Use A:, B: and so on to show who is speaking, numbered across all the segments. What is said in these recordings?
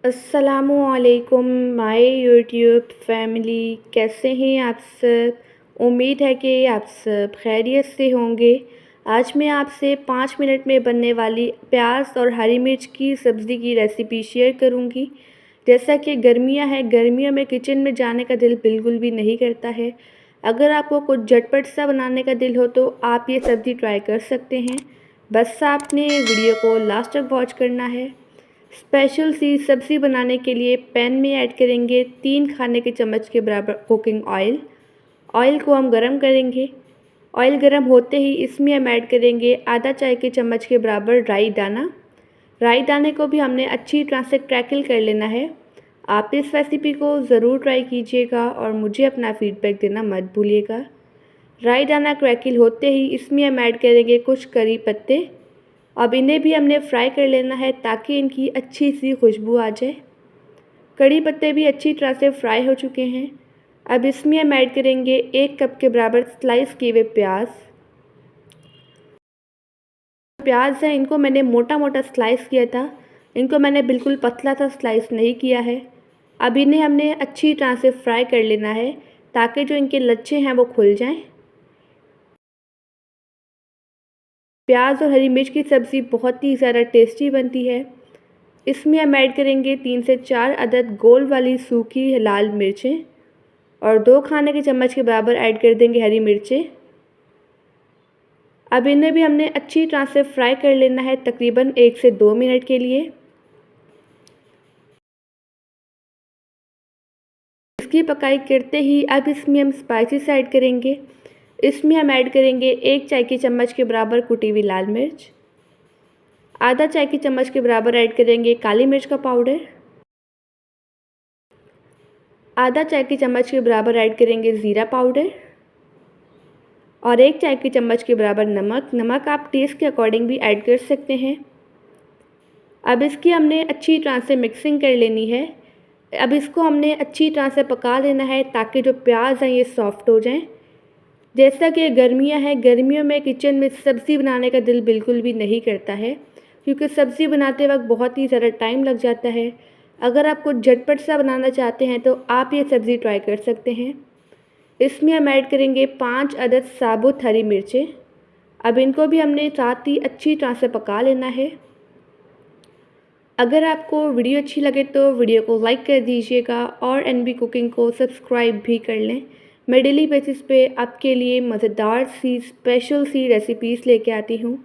A: अस्सलामुअलैकुम my YouTube family, कैसे हैं आप सब। उम्मीद है कि आप सब खैरियत से होंगे। आज मैं आपसे 5 मिनट में बनने वाली प्याज और हरी मिर्च की सब्ज़ी की रेसिपी शेयर करूंगी। जैसा कि गर्मियां हैं, गर्मियों में किचन में जाने का दिल बिल्कुल भी नहीं करता है। अगर आपको कुछ झटपट सा बनाने का दिल हो तो आप ये सब्ज़ी ट्राई कर सकते हैं। बस आपने वीडियो को लास्ट तक वॉच करना है। स्पेशल सी सब्ज़ी बनाने के लिए पैन में ऐड करेंगे 3 खाने के चम्मच के बराबर कुकिंग ऑयल। ऑयल को हम गरम करेंगे। ऑयल गरम होते ही इसमें हम ऐड करेंगे आधा चाय के चम्मच के बराबर राई दाना। राई दाने को भी हमने अच्छी तरह से क्रैकल कर लेना है। आप इस रेसिपी को ज़रूर ट्राई कीजिएगा और मुझे अपना फीडबैक देना मत भूलिएगा। राई दाना क्रैकल होते ही इसमें हम ऐड करेंगे कुछ करी पत्ते। अब इन्हें भी हमने फ्राई कर लेना है ताकि इनकी अच्छी सी खुशबू आ जाए। कड़ी पत्ते भी अच्छी तरह से फ्राई हो चुके हैं। अब इसमें हम ऐड करेंगे 1 कप के बराबर स्लाइस किए हुए प्याज। प्याज है, इनको मैंने मोटा मोटा स्लाइस किया था। इनको मैंने बिल्कुल पतला सा स्लाइस नहीं किया है। अब इन्हें हमने अच्छी तरह से फ्राई कर लेना है ताकि जो इनके लच्छे हैं वो खुल जाएं। प्याज और हरी मिर्च की सब्ज़ी बहुत ही ज़्यादा टेस्टी बनती है। इसमें हम ऐड करेंगे 3 से 4 अदद गोल वाली सूखी लाल मिर्चें और 2 खाने के चम्मच के बराबर ऐड कर देंगे हरी मिर्चें। अब इन्हें भी हमने अच्छी तरह से फ्राई कर लेना है तकरीबन 1 से 2 मिनट के लिए। इसकी पकाई करते ही अब इसमें हम स्पाइसेस ऐड करेंगे। इसमें हम ऐड करेंगे 1 चाय की चम्मच के बराबर कुटी हुई लाल मिर्च। आधा चाय की चम्मच के बराबर ऐड करेंगे काली मिर्च का पाउडर। आधा चाय की चम्मच के बराबर ऐड करेंगे ज़ीरा पाउडर और 1 चाय की चम्मच के बराबर नमक आप टेस्ट के अकॉर्डिंग भी ऐड कर सकते हैं। अब इसकी हमने अच्छी तरह से मिक्सिंग कर लेनी है। अब इसको हमने अच्छी तरह से पका लेना है ताकि जो प्याज हैं ये सॉफ्ट हो जाएं। जैसा कि गर्मियां हैं, गर्मियों में किचन में सब्ज़ी बनाने का दिल बिल्कुल भी नहीं करता है क्योंकि सब्ज़ी बनाते वक्त बहुत ही ज़्यादा टाइम लग जाता है। अगर आप कुछ झटपट सा बनाना चाहते हैं तो आप ये सब्ज़ी ट्राई कर सकते हैं। इसमें हम ऐड करेंगे 5 अदद साबुत हरी मिर्चें। अब इनको भी हमने साथ ही अच्छी तरह से पका लेना है। अगर आपको वीडियो अच्छी लगे तो वीडियो को लाइक कर दीजिएगा और एनबी कुकिंग को सब्सक्राइब भी कर लें। मैं डेली बेसिस पे आपके लिए मज़ेदार सी स्पेशल सी रेसिपीज़ लेके आती हूँ।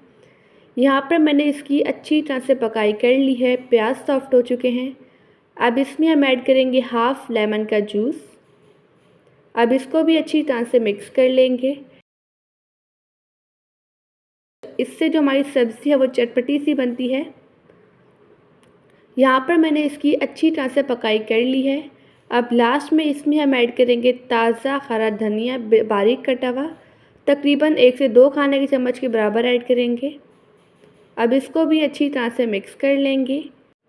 A: यहाँ पर मैंने इसकी अच्छी तरह से पकाई कर ली है। प्याज सॉफ्ट हो चुके हैं। अब इसमें हम ऐड करेंगे हाफ़ लेमन का जूस। अब इसको भी अच्छी तरह से मिक्स कर लेंगे। इससे जो हमारी सब्ज़ी है वो चटपटी सी बनती है। यहाँ पर मैंने इसकी अच्छी तरह से पकाई कर ली है। अब लास्ट में इसमें हम ऐड करेंगे ताज़ा हरा धनिया बारीक कटा हुआ, तकरीबन 1 से 2 खाने के चम्मच के बराबर ऐड करेंगे। अब इसको भी अच्छी तरह से मिक्स कर लेंगे।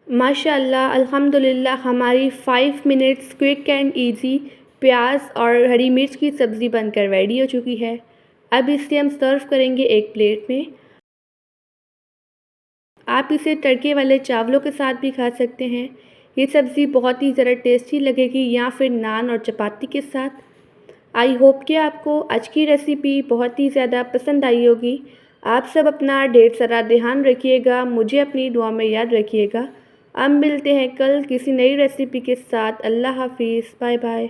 A: माशाअल्लाह अल्हम्दुलिल्लाह हमारी 5 मिनट्स क्विक एंड इजी प्याज और हरी मिर्च की सब्ज़ी बनकर रेडी हो चुकी है। अब इसे हम सर्व करेंगे एक प्लेट में। आप इसे तड़के वाले चावलों के साथ भी खा सकते हैं। ये सब्ज़ी बहुत ही ज़रा टेस्टी लगेगी या फिर नान और चपाती के साथ। आई होप कि आपको आज की रेसिपी बहुत ही ज़्यादा पसंद आई होगी। आप सब अपना ढेर सारा ध्यान रखिएगा, मुझे अपनी दुआ में याद रखिएगा। अब मिलते हैं कल किसी नई रेसिपी के साथ। अल्लाह हाफिज़, बाय बाय।